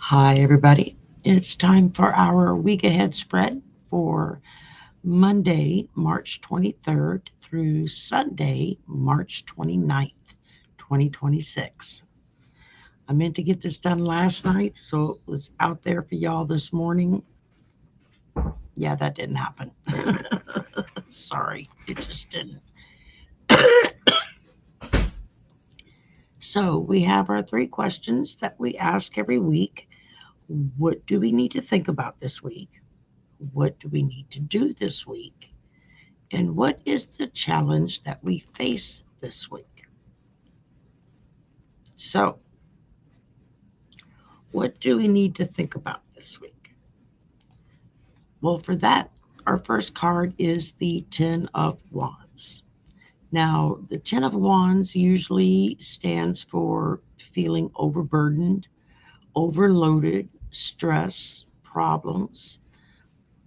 Hi, everybody. It's time for our week ahead spread for Monday, March 23rd through Sunday, March 29th, 2026. I meant to get this done last night, so it was out there for y'all this morning. Yeah, that didn't happen. Sorry, it just didn't. So, we have our three questions that we ask every week. What do we need to think about this week? What do we need to do this week? And what is the challenge that we face this week? So, what do we need to think about this week? Well, for that, our first card is the Ten of Wands. Now, the Ten of Wands usually stands for feeling overburdened, overloaded, stress, problems,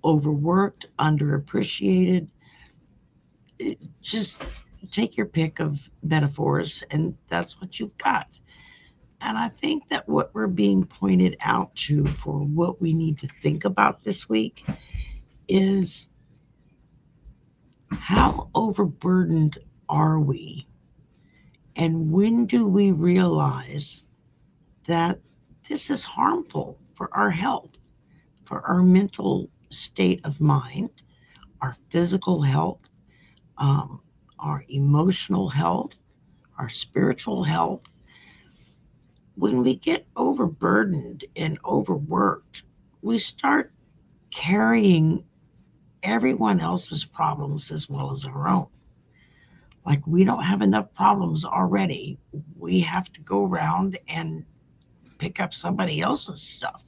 overworked, underappreciated. Just take your pick of metaphors, and that's what you've got. And I think that what we're being pointed out to for what we need to think about this week is how overburdened are we? And when do we realize that this is harmful for our health, for our mental state of mind, our physical health, um, our emotional health, our spiritual health? When we get overburdened and overworked, we start carrying everyone else's problems as well as our own. Like we don't have enough problems already. We have to go around and pick up somebody else's stuff.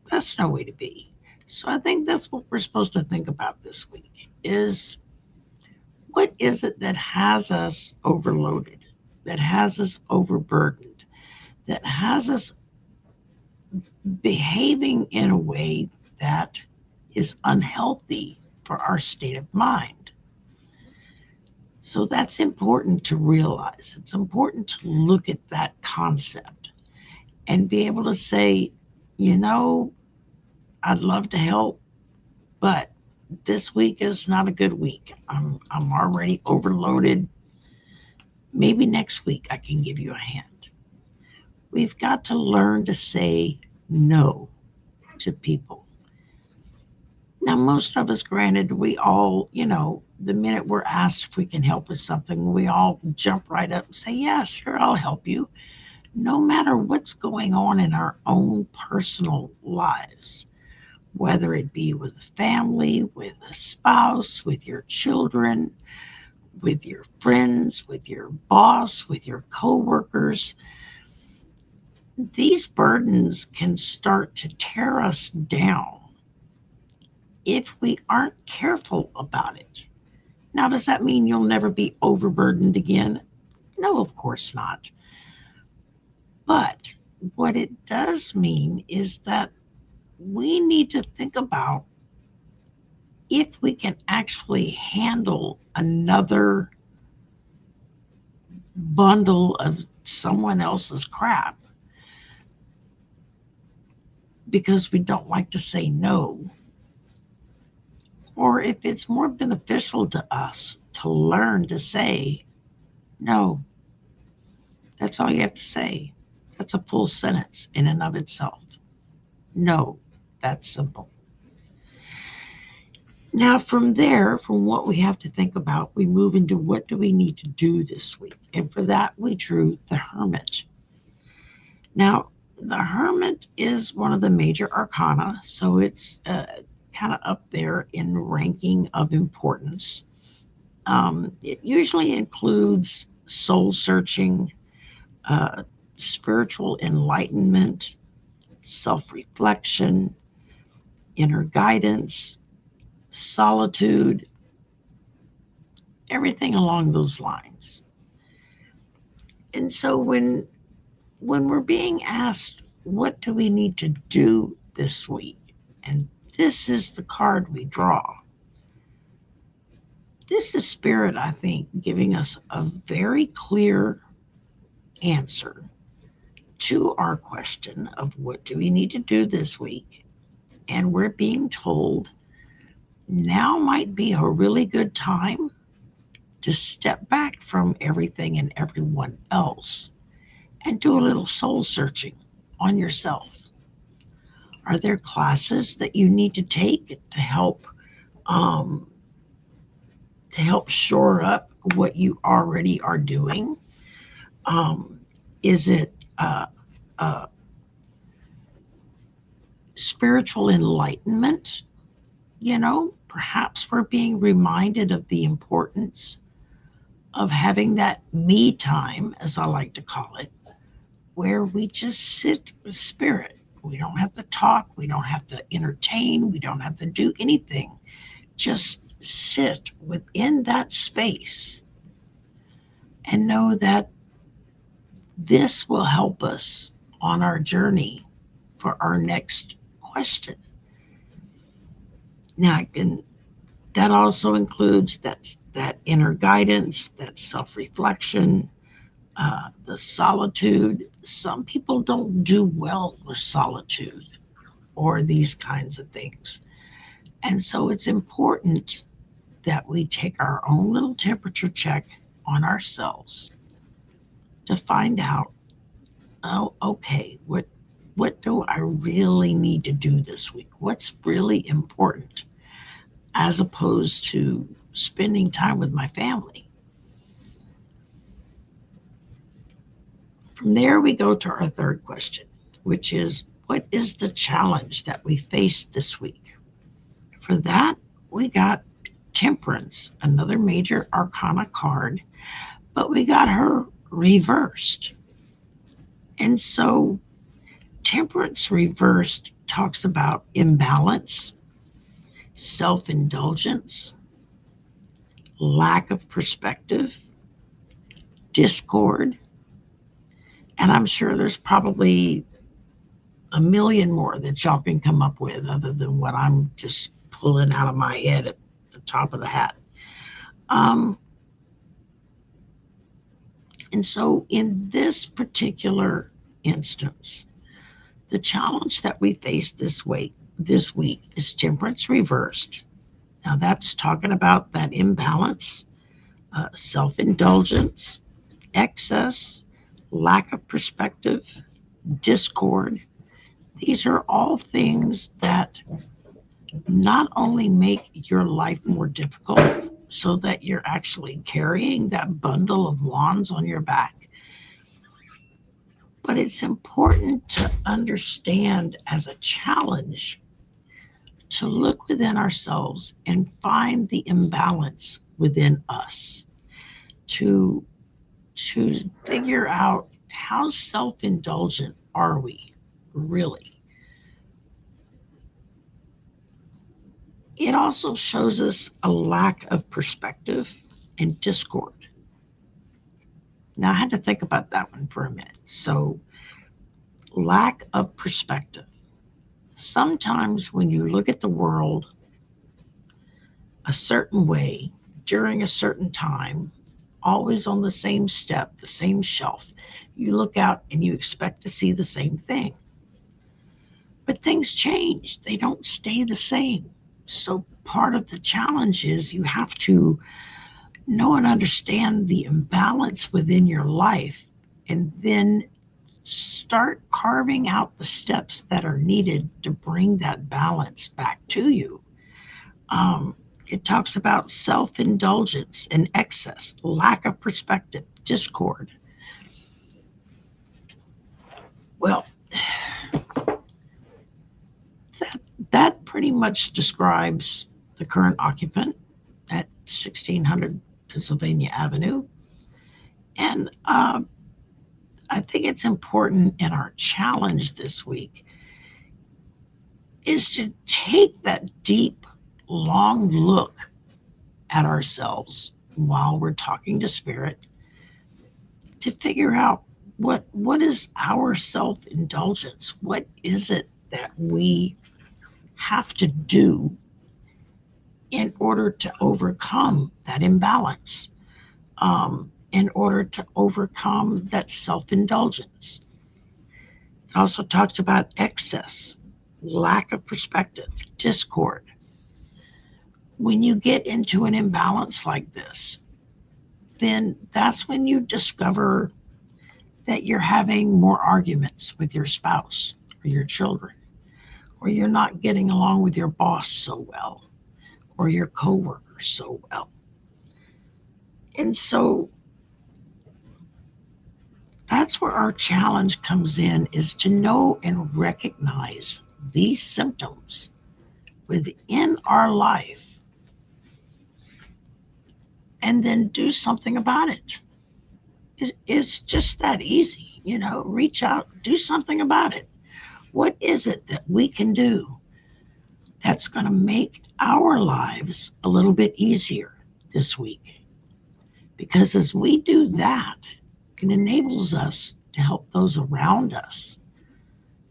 That's no way to be. So I think that's what we're supposed to think about this week is what is it that has us overloaded, that has us overburdened, that has us behaving in a way that is unhealthy for our state of mind. So that's important to realize. It's important to look at that concept and be able to say, you know, I'd love to help, but this week is not a good week. I'm already overloaded. Maybe next week I can give you a hand. We've got to learn to say no to people. Now, most of us, granted, we all, the minute we're asked if we can help with something, we all jump right up and say, yeah, sure, I'll help you. No matter what's going on in our own personal lives, whether it be with a family, with a spouse, with your children, with your friends, with your boss, with your coworkers, these burdens can start to tear us down if we aren't careful about it. Now, does that mean you'll never be overburdened again? No, of course not. But what it does mean is that we need to think about if we can actually handle another bundle of someone else's crap because we don't like to say no, or if it's more beneficial to us to learn to say no. That's all you have to say. That's a full sentence in and of itself. No, that's simple. Now, from there, from what we have to think about, we move into what do we need to do this week. And for that, we drew the Hermit. Now, the Hermit is one of the major arcana, so it's kind of up there in ranking of importance. It usually includes soul searching, uh, spiritual enlightenment, self reflection, inner guidance, solitude, everything along those lines. And so when we're being asked what do we need to do this week, and this is the card we draw. This is Spirit, I think, giving us a very clear answer to our question of what do we need to do this week, and we're being told now might be a really good time to step back from everything and everyone else and do a little soul searching on yourself. Are there classes that you need to take um, to help shore up what you already are doing? Is it uh, spiritual enlightenment? Perhaps we're being reminded of the importance of having that me time, as I like to call it, where we just sit with spirit. We don't have to talk, we don't have to entertain, we don't have to do anything. Just sit within that space and know that this will help us on our journey for our next question. Now, that also includes that inner guidance, that self-reflection, the solitude. Some people don't do well with solitude or these kinds of things. And so it's important that we take our own little temperature check on ourselves to find out, oh, okay, what do I really need to do this week? What's really important, as opposed to spending time with my family? From there, we go to our third question, which is, what is the challenge that we faced this week? For that, we got Temperance, another major arcana card, but we got her reversed. And so Temperance reversed talks about imbalance, self-indulgence, lack of perspective, discord, and I'm sure there's probably a million more that y'all can come up with other than what I'm just pulling out of my head at the top of the hat. And so in this particular instance, the challenge that we face this week is Temperance reversed. Now that's talking about that imbalance, self-indulgence, excess, lack of perspective, discord. These are all things that not only make your life more difficult so that you're actually carrying that bundle of wands on your back, but it's important to understand as a challenge to look within ourselves and find the imbalance within us, to figure out how self-indulgent are we really. It also shows us a lack of perspective and discord. Now, I had to think about that one for a minute. So, lack of perspective. Sometimes when you look at the world a certain way during a certain time, always on the same step, the same shelf, you look out and you expect to see the same thing. But things change, they don't stay the same. So part of the challenge is you have to know and understand the imbalance within your life and then start carving out the steps that are needed to bring that balance back to you. It talks about self-indulgence and excess, lack of perspective, discord. Well, that pretty much describes the current occupant at 1600 Pennsylvania Avenue. And I think it's important in our challenge this week is to take that deep, long look at ourselves while we're talking to spirit to figure out what is our self-indulgence? What is it that we have to do in order to overcome that imbalance, in order to overcome that self-indulgence? It also talks about excess, lack of perspective, discord. When you get into an imbalance like this, then that's when you discover that you're having more arguments with your spouse or your children, or you're not getting along with your boss so well, or your coworkers so well. And so that's where our challenge comes in, is to know and recognize these symptoms within our life and then do something about it. It's just that easy, reach out, do something about it. What is it that we can do that's going to make our lives a little bit easier this week? Because as we do that, it enables us to help those around us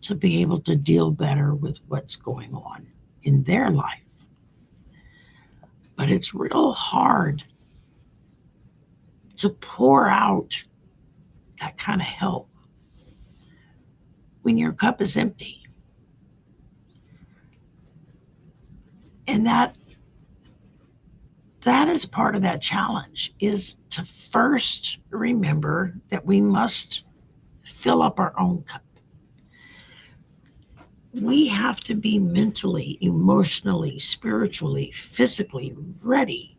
to be able to deal better with what's going on in their life. But it's real hard to pour out that kind of help when your cup is empty. And that is part of that challenge, is to first remember that we must fill up our own cup. We have to be mentally, emotionally, spiritually, physically ready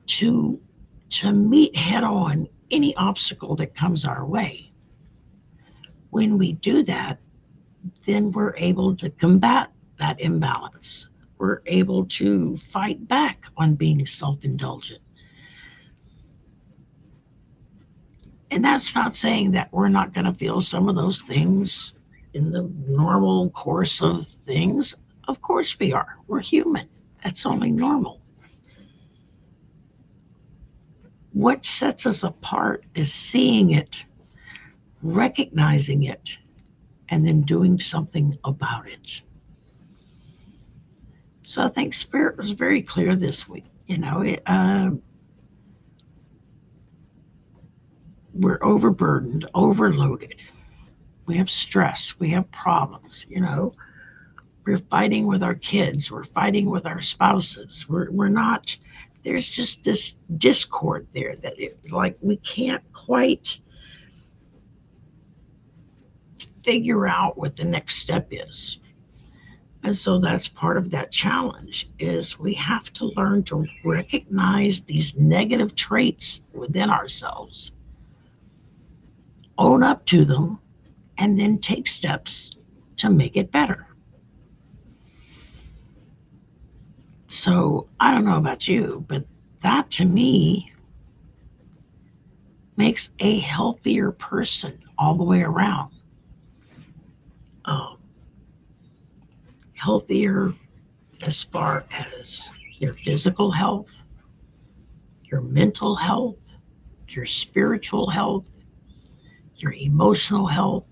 to meet head on any obstacle that comes our way. When we do that, then we're able to combat that imbalance. We're able to fight back on being self-indulgent. And that's not saying that we're not going to feel some of those things in the normal course of things. Of course we are. We're human. That's only normal. What sets us apart is seeing it, recognizing it, and then doing something about it. So I think Spirit was very clear this week. We're overburdened, overloaded. We have stress. We have problems. We're fighting with our kids. We're fighting with our spouses. We're not. There's just this discord there that it's like we can't quite figure out what the next step is. And so that's part of that challenge, is we have to learn to recognize these negative traits within ourselves, own up to them, and then take steps to make it better. So I don't know about you, but that to me makes a healthier person all the way around. Healthier as far as your physical health, your mental health, your spiritual health, your emotional health.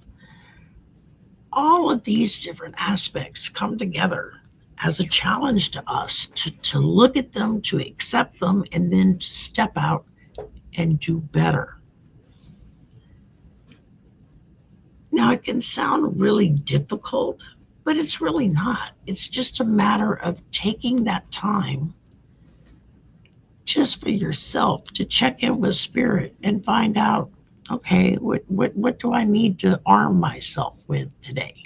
All of these different aspects come together as a challenge to us to look at them, to accept them, and then to step out and do better. Now, it can sound really difficult, but it's really not. It's just a matter of taking that time just for yourself to check in with Spirit and find out, okay, what do I need to arm myself with today?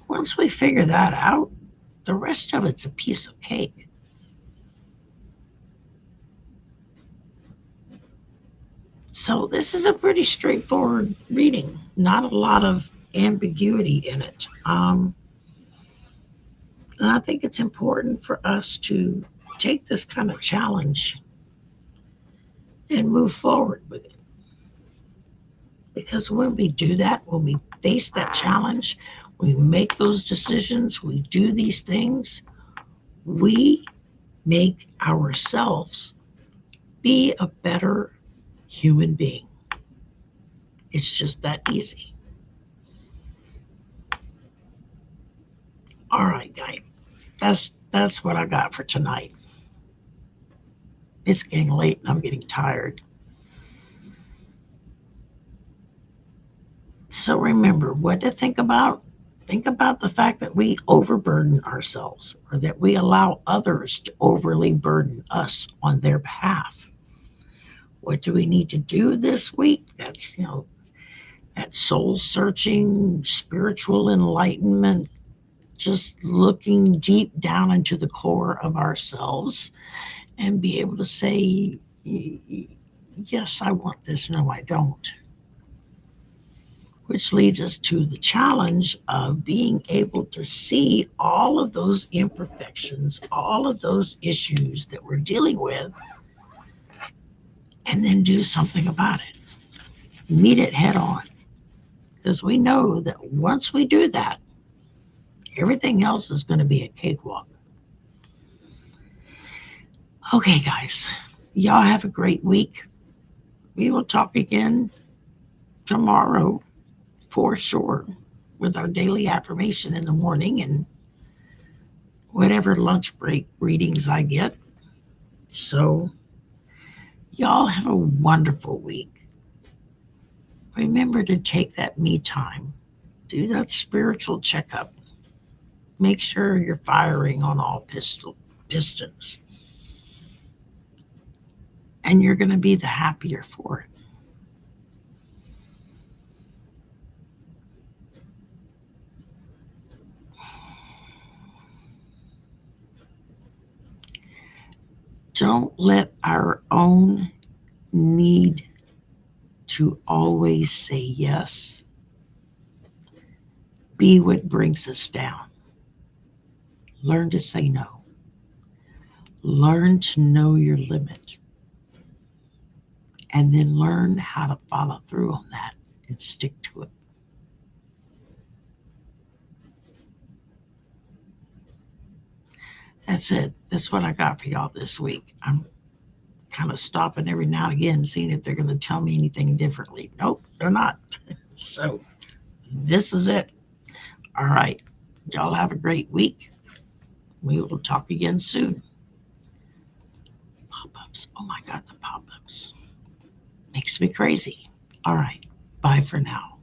Once we figure that out, the rest of it's a piece of cake. So this is a pretty straightforward reading, not a lot of ambiguity in it. And I think it's important for us to take this kind of challenge and move forward with it. Because when we do that, when we face that challenge, we make those decisions, we do these things, we make ourselves be a better human being. It's just that easy. All right, guys. That's what I got for tonight. It's getting late and I'm getting tired. So remember what to think about. Think about the fact that we overburden ourselves, or that we allow others to overly burden us on their behalf. What do we need to do this week? That's, that soul searching, spiritual enlightenment, just looking deep down into the core of ourselves and be able to say, yes, I want this. No, I don't. Which leads us to the challenge of being able to see all of those imperfections, all of those issues that we're dealing with, and then do something about it. Meet it head on. Because we know that once we do that, everything else is going to be a cakewalk. Okay, guys, y'all have a great week. We will talk again tomorrow for sure with our daily affirmation in the morning and whatever lunch break readings I get. So, y'all have a wonderful week. Remember to take that me time. Do that spiritual checkup. Make sure you're firing on all pistons. And you're going to be the happier for it. Don't let our own need to always say yes be what brings us down. Learn to say no. Learn to know your limit. And then learn how to follow through on that and stick to it. That's it. That's what I got for y'all this week. I'm kind of stopping every now and again, seeing if they're going to tell me anything differently. Nope, they're not. So this is it. All right. Y'all have a great week. We will talk again soon. Pop-ups. Oh my God, the pop-ups. Makes me crazy. All right. Bye for now.